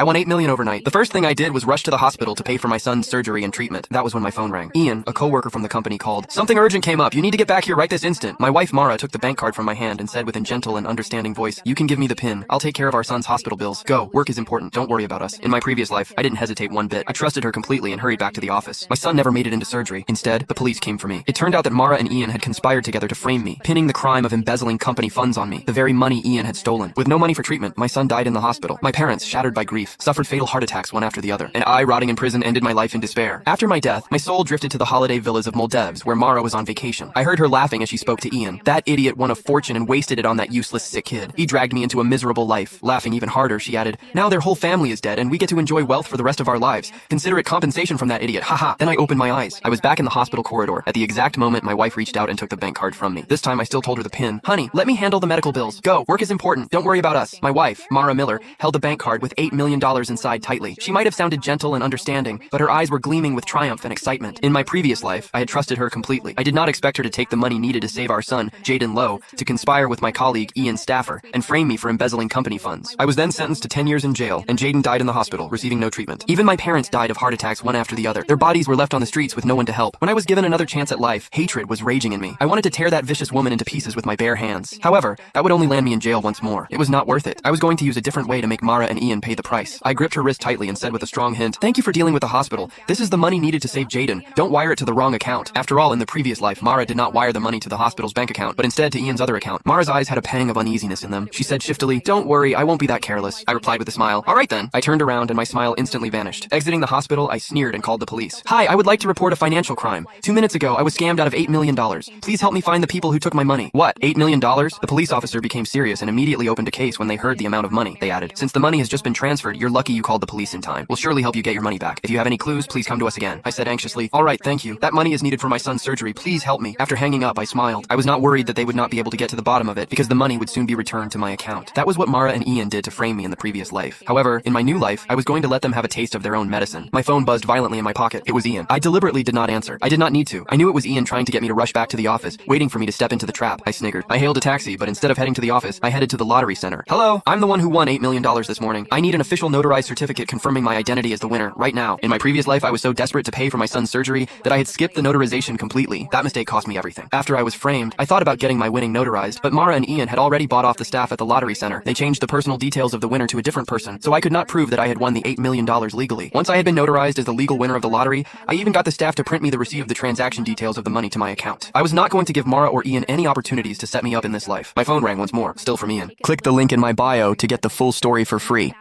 I won $8 million overnight. The first thing I did was rush to the hospital to pay for my son's surgery and treatment. That was when my phone rang. Ian, a coworker from the company, called. Something urgent came up. You need to get back here right this instant. My wife Mara took the bank card from my hand and said with a gentle and understanding voice, "You can give me the PIN. I'll take care of our son's hospital bills. Go. Work is important. Don't worry about us." In my previous life, I didn't hesitate one bit. I trusted her completely and hurried back to the office. My son never made it into surgery. Instead, the police came for me. It turned out that Mara and Ian had conspired together to frame me, pinning the crime of embezzling company funds on me, the very money Ian had stolen. With no money for treatment, my son died in the hospital. My parents, shattered by grief, suffered fatal heart attacks one after the other, and I, rotting in prison, ended my life in despair. After my death, my soul drifted to the holiday villas of Moldavs, where Mara was on vacation. I heard her laughing as she spoke to Ian. That idiot won a fortune and wasted it on that useless sick kid. He dragged me into a miserable life. Laughing even harder, she added, "Now their whole family is dead, and we get to enjoy wealth for the rest of our lives. Consider it compensation from that idiot. Haha." Then I opened my eyes. I was back in the hospital corridor. At the exact moment, my wife reached out and took the bank card from me. This time, I still told her the PIN. "Honey, let me handle the medical bills. Go. Work is important. Don't worry about us." My wife, Mara Miller, held the bank card with $8 million inside tightly. She might have sounded gentle and understanding, but her eyes were gleaming with triumph and excitement. In my previous life, I had trusted her completely. I did not expect her to take the money needed to save our son, Jaden Lowe, to conspire with my colleague, Ian Staffer, and frame me for embezzling company funds. I was then sentenced to 10 years in jail, and Jaden died in the hospital, receiving no treatment. Even my parents died of heart attacks one after the other. Their bodies were left on the streets with no one to help. When I was given another chance at life, hatred was raging in me. I wanted to tear that vicious woman into pieces with my bare hands. However, that would only land me in jail once more. It was not worth it. I was going to use a different way to make Mara and Ian pay the price. I gripped her wrist tightly and said with a strong hint, "Thank you for dealing with the hospital. This is the money needed to save Jaden. Don't wire it to the wrong account." After all, in the previous life, Mara did not wire the money to the hospital's bank account, but instead to Ian's other account. Mara's eyes had a pang of uneasiness in them. She said shiftily, "Don't worry, I won't be that careless." I replied with a smile, "All right then." I turned around and my smile instantly vanished. Exiting the hospital, I sneered and called the police. "Hi, I would like to report a financial crime. 2 minutes ago, I was scammed out of $8 million. Please help me find the people who took my money." "What, $8 million? The police officer became serious and immediately opened a case when they heard the amount of money. They added, "Since the money has just been transferred, you're lucky you called the police in time. We'll surely help you get your money back. If you have any clues, please come to us again." I said anxiously, "All right, thank you. That money is needed for my son's surgery. Please help me." After hanging up, I smiled. I was not worried that they would not be able to get to the bottom of it because the money would soon be returned to my account. That was what Mara and Ian did to frame me in the previous life. However, in my new life, I was going to let them have a taste of their own medicine. My phone buzzed violently in my pocket. It was Ian. I deliberately did not answer. I did not need to. I knew it was Ian trying to get me to rush back to the office, waiting for me to step into the trap. I sniggered. I hailed a taxi, but instead of heading to the office, I headed to the lottery center. "Hello, I'm the one who won $8 million this morning. I need an official notarized certificate confirming my identity as the winner, right now. In my previous life, I was so desperate to pay for my son's surgery that I had skipped the notarization completely. That mistake cost me everything. After I was framed, I thought about getting my winning notarized, but Mara and Ian had already bought off the staff at the lottery center. They changed the personal details of the winner to a different person, so I could not prove that I had won the $8 million legally. Once I had been notarized as the legal winner of the lottery, I even got the staff to print me the receipt of the transaction details of the money to my account. I was not going to give Mara or Ian any opportunities to set me up in this life. My phone rang once more, still from Ian. Click the link in my bio to get the full story for free.